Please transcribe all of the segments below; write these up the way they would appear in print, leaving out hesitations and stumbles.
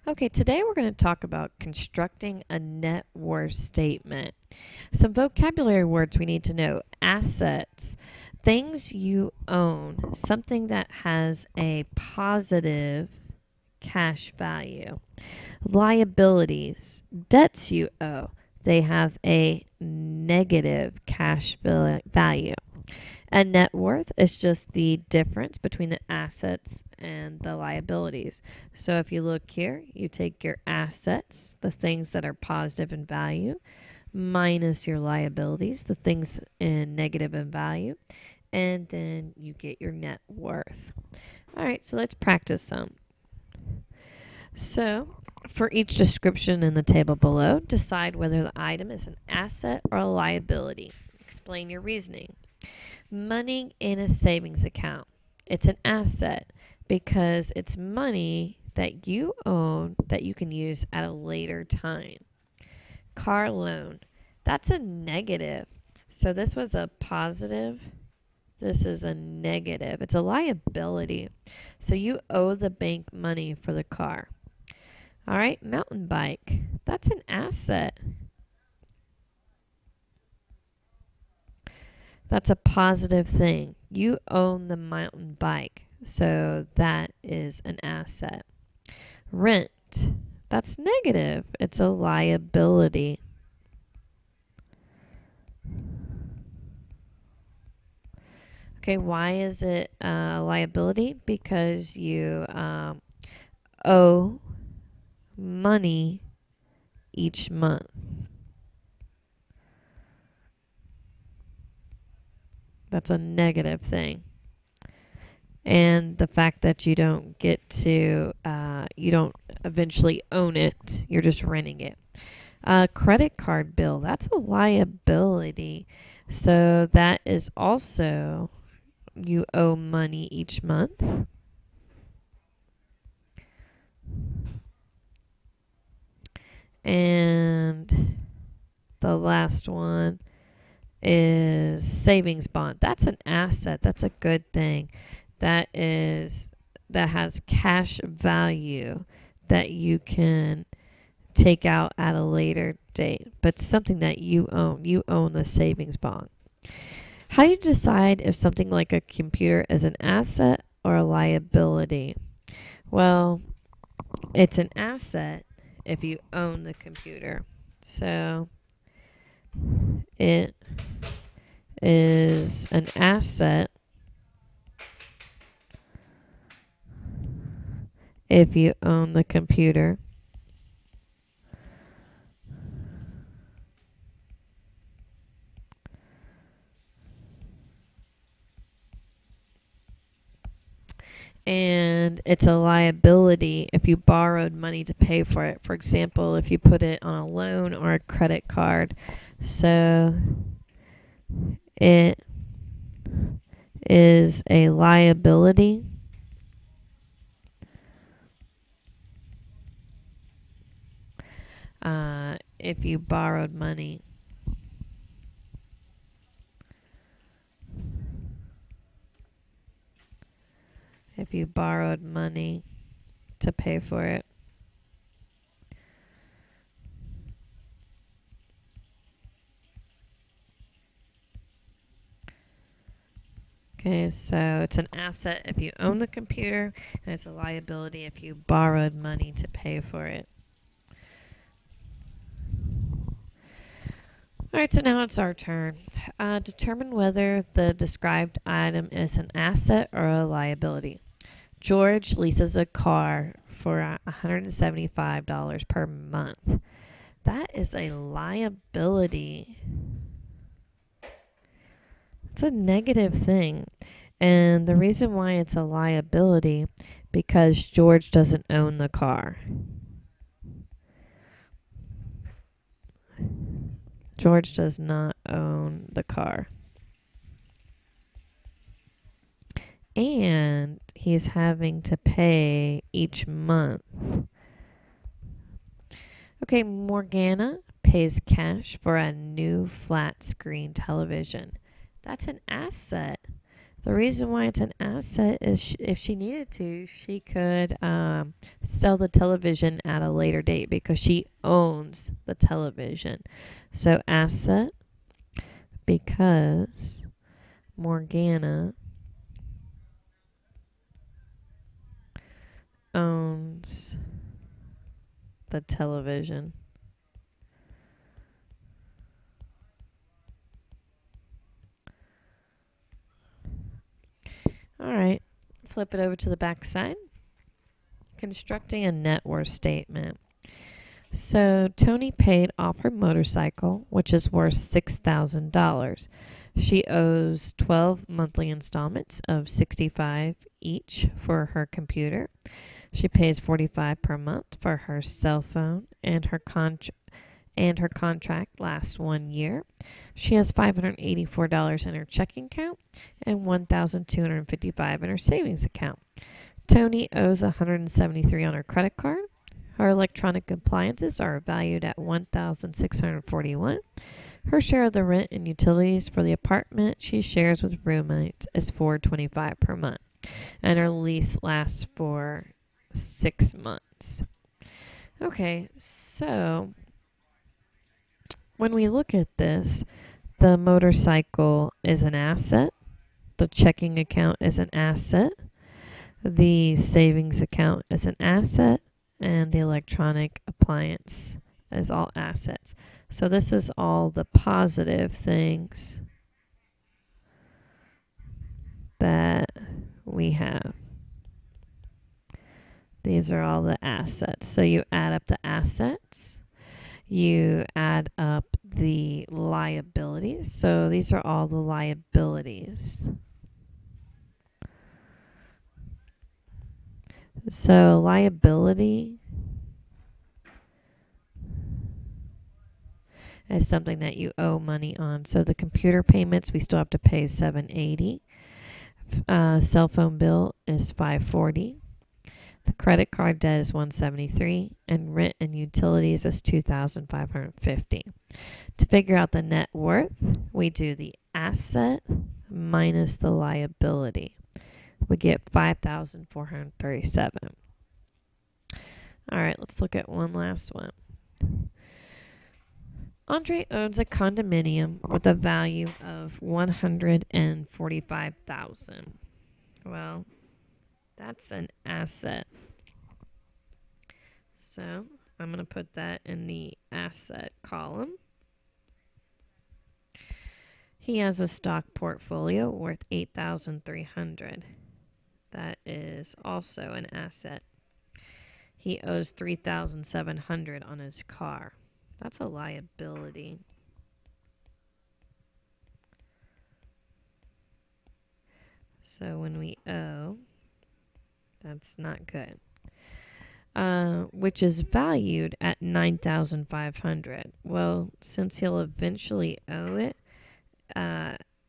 Okay, today we're going to talk about constructing a net worth statement. Some vocabulary words we need to know: assets, things you own, something that has a positive cash value; liabilities, debts you owe, they have a negative cash value. A net worth is just the difference between the assets and the liabilities. So if you look here, you take your assets, the things that are positive in value, minus your liabilities, the things in negative in value, and then you get your net worth. All right, so let's practice some. So for each description in the table below, decide whether the item is an asset or a liability. Explain your reasoning. Money in a savings account. It's an asset because it's money that you own that you can use at a later time. Car loan. That's a negative. So this was a positive. This is a negative. It's a liability. So you owe the bank money for the car. All right, mountain bike. That's an asset. That's a positive thing. You own the mountain bike, so that is an asset. Rent, that's negative. It's a liability. Okay, why is it a liability? Because you owe money each month. That's a negative thing. And the fact that you don't get to, you don't eventually own it, you're just renting it. Credit card bill, that's a liability. So that is also, you owe money each month. And the last one is savings bond. That's an asset. That's a good thing. That has cash value that you can take out at a later date, but something that you own. You own the savings bond. How do you decide if something like a computer is an asset or a liability? Well, it's an asset if you own the computer. So it is an asset if you own the computer. And it's a liability if you borrowed money to pay for it. For example, if you put it on a loan or a credit card. So it is a liability if you borrowed money. If you borrowed money to pay for it. Okay, so it's an asset if you own the computer, and it's a liability if you borrowed money to pay for it. All right, so now it's our turn. Determine whether the described item is an asset or a liability. George leases a car for $175 per month. That is a liability. It's a negative thing. And the reason why it's a liability, because George doesn't own the car. George does not own the car. And he's having to pay each month. Okay, Morgana pays cash for a new flat screen television. That's an asset The reason why it's an asset is if she needed to, she could sell the television at a later date because she owns the television. So asset because Morgana owns the television. All right, flip it over to the back side. Constructing a net worth statement. So Tony paid off her motorcycle, which is worth $6,000. She owes 12 monthly installments of $65 each for her computer. She pays $45 per month for her cell phone, and her contract lasts 1 year. She has $584 in her checking account and $1,255 in her savings account. Tony owes $173 on her credit card. Her electronic appliances are valued at $1,641. Her share of the rent and utilities for the apartment she shares with roommates is $425 per month, and her lease lasts for 6 months. Okay, so when we look at this, the motorcycle is an asset, the checking account is an asset, the savings account is an asset, and the electronic appliance is all assets. So this is all the positive things that we have. These are all the assets. So you add up the assets, you add up the liabilities. So these are all the liabilities. So liability is something that you owe money on. So the computer payments, we still have to pay $780. Cell phone bill is $540. The credit card debt is $173, and rent and utilities is $2,550. To figure out the net worth, we do the asset minus the liability. We get $5,437. All right, let's look at one last one. Andre owns a condominium with a value of $145,000. Well, that's an asset. So I'm going to put that in the asset column. He has a stock portfolio worth $8,300. That is also an asset. He owes $3,700 on his car. That's a liability. So when we owe, that's not good. Which is valued at $9,500. Well, since he'll eventually owe it,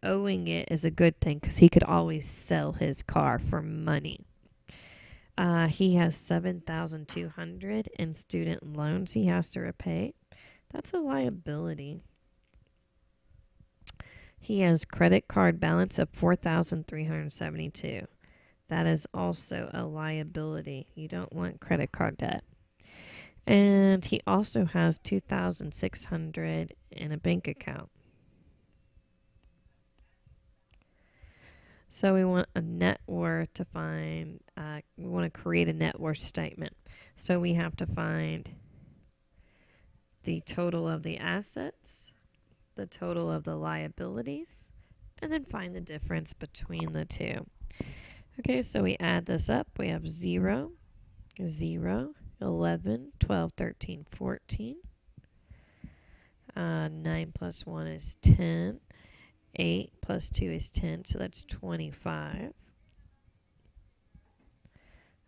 owing it is a good thing because he could always sell his car for money. He has $7,200 in student loans he has to repay. That's a liability. He has credit card balance of $4,372. That is also a liability. You don't want credit card debt. And he also has $2,600 in a bank account. So we want a net worth to find, we want to create a net worth statement. So we have to find the total of the assets, the total of the liabilities, and then find the difference between the two. Okay, so we add this up. We have 0, 0, 11, 12, 13, 14. 9 plus 1 is 10. 8 plus 2 is 10, so that's 25.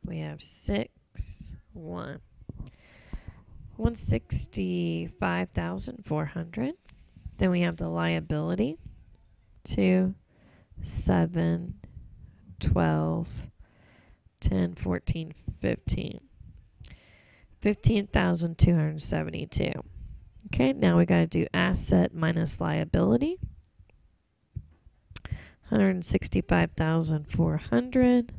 We have 6, 1. 165,400. Then we have the liability, 2, 7, 12, 10, 14, 15. 15,272. Okay, now we got to do asset minus liability. 165,400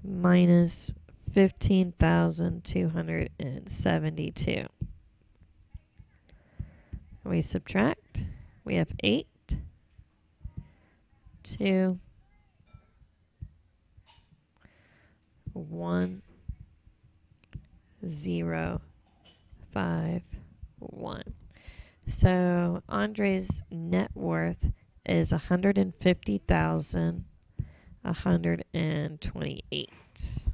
minus 15,272. We subtract. We have 8, 2, 1, 0, 5, 1. So Andre's net worth is 150,128.